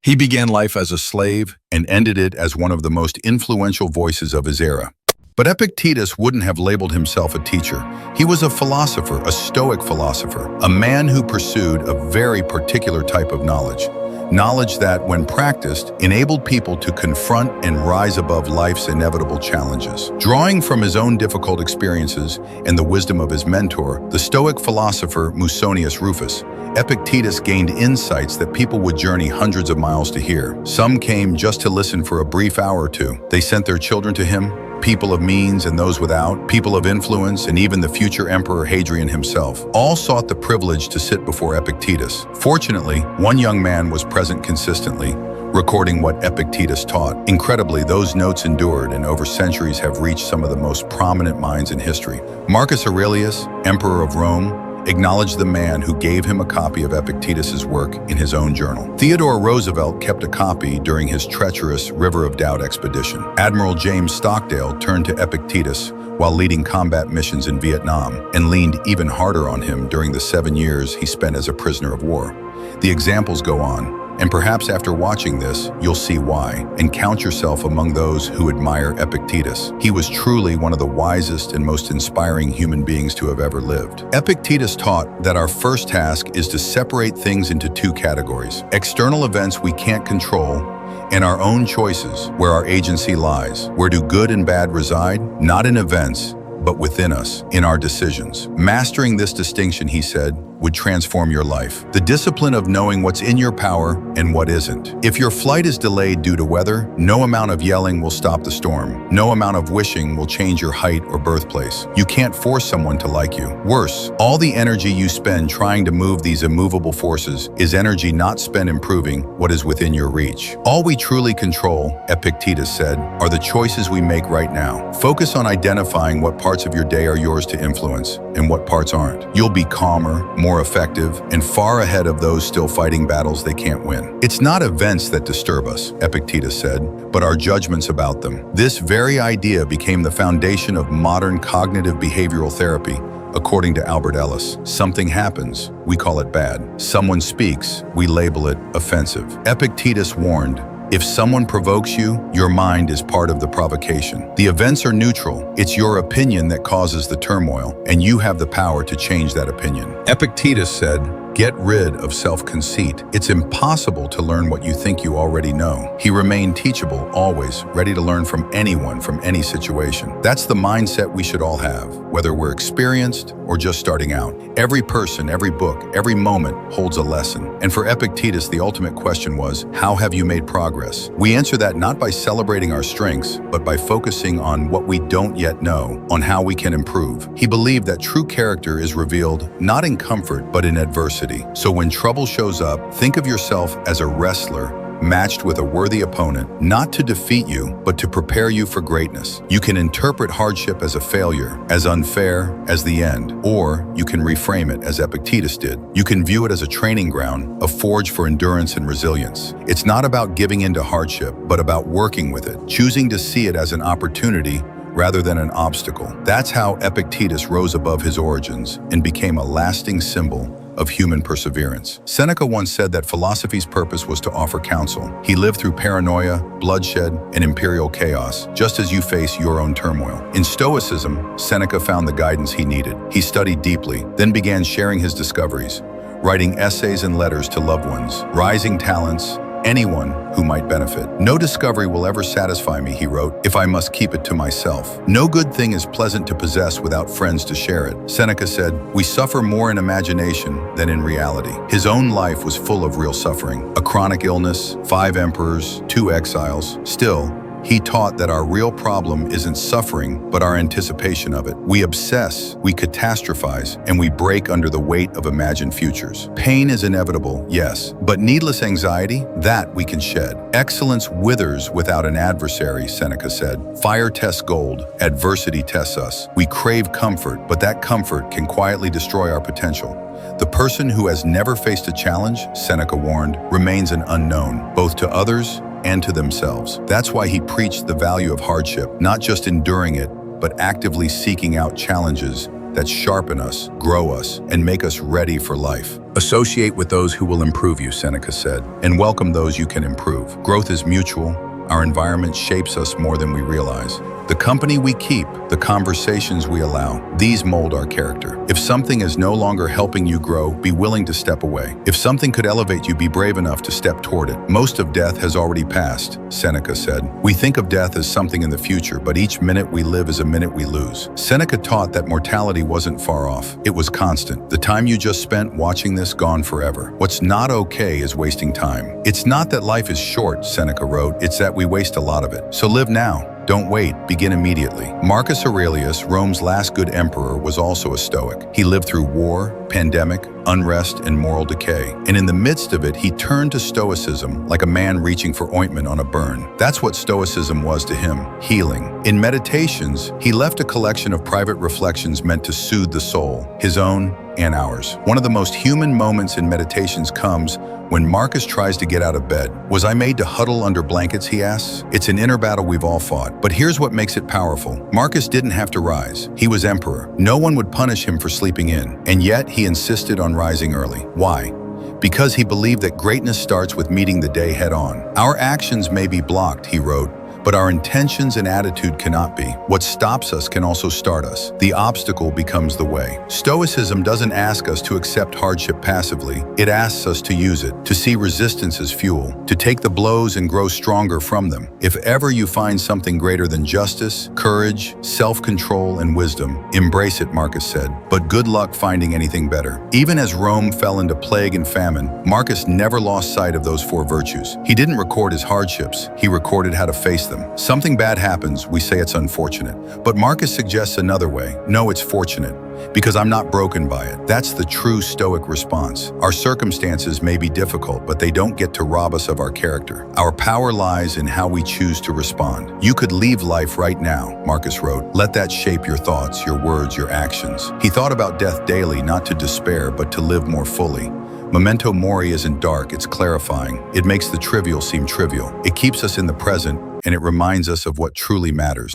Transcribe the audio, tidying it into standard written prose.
He began life as a slave and ended it as one of the most influential voices of his era. But Epictetus wouldn't have labeled himself a teacher. He was a philosopher, a Stoic philosopher, a man who pursued a very particular type of knowledge. Knowledge that, when practiced, enabled people to confront and rise above life's inevitable challenges. Drawing from his own difficult experiences and the wisdom of his mentor, the Stoic philosopher Musonius Rufus, Epictetus gained insights that people would journey hundreds of miles to hear. Some came just to listen for a brief hour or two. They sent their children to him, people of means and those without, people of influence, and even the future Emperor Hadrian himself. All sought the privilege to sit before Epictetus. Fortunately, one young man was present consistently, recording what Epictetus taught. Incredibly, those notes endured and over centuries have reached some of the most prominent minds in history. Marcus Aurelius, Emperor of Rome, acknowledged the man who gave him a copy of Epictetus's work in his own journal. Theodore Roosevelt kept a copy during his treacherous River of Doubt expedition. Admiral James Stockdale turned to Epictetus while leading combat missions in Vietnam and leaned even harder on him during the 7 years he spent as a prisoner of war. The examples go on, and perhaps after watching this, you'll see why, and count yourself among those who admire Epictetus. He was truly one of the wisest and most inspiring human beings to have ever lived. Epictetus taught that our first task is to separate things into two categories: external events we can't control, and our own choices, where our agency lies. Where do good and bad reside? Not in events, but within us, in our decisions. Mastering this distinction, he said, would transform your life. The discipline of knowing what's in your power and what isn't. If your flight is delayed due to weather, no amount of yelling will stop the storm. No amount of wishing will change your height or birthplace. You can't force someone to like you. Worse, all the energy you spend trying to move these immovable forces is energy not spent improving what is within your reach. All we truly control, Epictetus said, are the choices we make right now. Focus on identifying what parts of your day are yours to influence and what parts aren't. You'll be calmer, more effective, and far ahead of those still fighting battles they can't win. It's not events that disturb us, Epictetus said, but our judgments about them. This very idea became the foundation of modern cognitive behavioral therapy. According to Albert Ellis, something happens, we call it bad. Someone speaks, we label it offensive. Epictetus warned, if someone provokes you, your mind is part of the provocation. The events are neutral. It's your opinion that causes the turmoil, and you have the power to change that opinion. Epictetus said, get rid of self-conceit. It's impossible to learn what you think you already know. He remained teachable, always, ready to learn from anyone, from any situation. That's the mindset we should all have, whether we're experienced or just starting out. Every person, every book, every moment holds a lesson. And for Epictetus, the ultimate question was, how have you made progress? We answer that not by celebrating our strengths, but by focusing on what we don't yet know, on how we can improve. He believed that true character is revealed not in comfort, but in adversity. So when trouble shows up, think of yourself as a wrestler matched with a worthy opponent, not to defeat you, but to prepare you for greatness. You can interpret hardship as a failure, as unfair as the end, or you can reframe it as Epictetus did. You can view it as a training ground, a forge for endurance and resilience. It's not about giving in to hardship, but about working with it, choosing to see it as an opportunity rather than an obstacle. That's how Epictetus rose above his origins and became a lasting symbol of human perseverance. Seneca once said that philosophy's purpose was to offer counsel. He lived through paranoia, bloodshed, and imperial chaos, just as you face your own turmoil. In Stoicism, Seneca found the guidance he needed. He studied deeply, then began sharing his discoveries, writing essays and letters to loved ones, rising talents, anyone who might benefit. No discovery will ever satisfy me, he wrote, if I must keep it to myself. No good thing is pleasant to possess without friends to share it. Seneca said, we suffer more in imagination than in reality. His own life was full of real suffering. A chronic illness, 5 emperors, 2 exiles. Still, he taught that our real problem isn't suffering, but our anticipation of it. We obsess, we catastrophize, and we break under the weight of imagined futures. Pain is inevitable, yes, but needless anxiety, that we can shed. Excellence withers without an adversary, Seneca said. Fire tests gold, adversity tests us. We crave comfort, but that comfort can quietly destroy our potential. The person who has never faced a challenge, Seneca warned, remains an unknown, both to others and to themselves. That's why he preached the value of hardship, not just enduring it, but actively seeking out challenges that sharpen us, grow us, and make us ready for life. Associate with those who will improve you, Seneca said, and welcome those you can improve. Growth is mutual. Our environment shapes us more than we realize. The company we keep, the conversations we allow, these mold our character. If something is no longer helping you grow, be willing to step away. If something could elevate you, be brave enough to step toward it. Most of death has already passed, Seneca said. We think of death as something in the future, but each minute we live is a minute we lose. Seneca taught that mortality wasn't far off. It was constant. The time you just spent watching this gone forever. What's not okay is wasting time. It's not that life is short, Seneca wrote, it's that we waste a lot of it. So live now. Don't wait, begin immediately. Marcus Aurelius, Rome's last good emperor, was also a Stoic. He lived through war, pandemic, unrest, and moral decay. And in the midst of it, he turned to Stoicism like a man reaching for ointment on a burn. That's what Stoicism was to him, healing. In Meditations, he left a collection of private reflections meant to soothe the soul, his own and ours. One of the most human moments in Meditations comes when Marcus tries to get out of bed. Was I made to huddle under blankets, he asks? It's an inner battle we've all fought. But here's what makes it powerful. Marcus didn't have to rise. He was emperor. No one would punish him for sleeping in. And yet he insisted on rising early. Why? Because he believed that greatness starts with meeting the day head on. Our actions may be blocked, he wrote, but our intentions and attitude cannot be. What stops us can also start us. The obstacle becomes the way. Stoicism doesn't ask us to accept hardship passively. It asks us to use it, to see resistance as fuel, to take the blows and grow stronger from them. If ever you find something greater than justice, courage, self-control, and wisdom, embrace it, Marcus said. But good luck finding anything better. Even as Rome fell into plague and famine, Marcus never lost sight of those four virtues. He didn't record his hardships. He recorded how to face them. Something bad happens, we say it's unfortunate. But Marcus suggests another way. No, it's fortunate, because I'm not broken by it. That's the true Stoic response. Our circumstances may be difficult, but they don't get to rob us of our character. Our power lies in how we choose to respond. You could leave life right now, Marcus wrote. Let that shape your thoughts, your words, your actions. He thought about death daily, not to despair, but to live more fully. Memento mori isn't dark, it's clarifying. It makes the trivial seem trivial. It keeps us in the present, and it reminds us of what truly matters.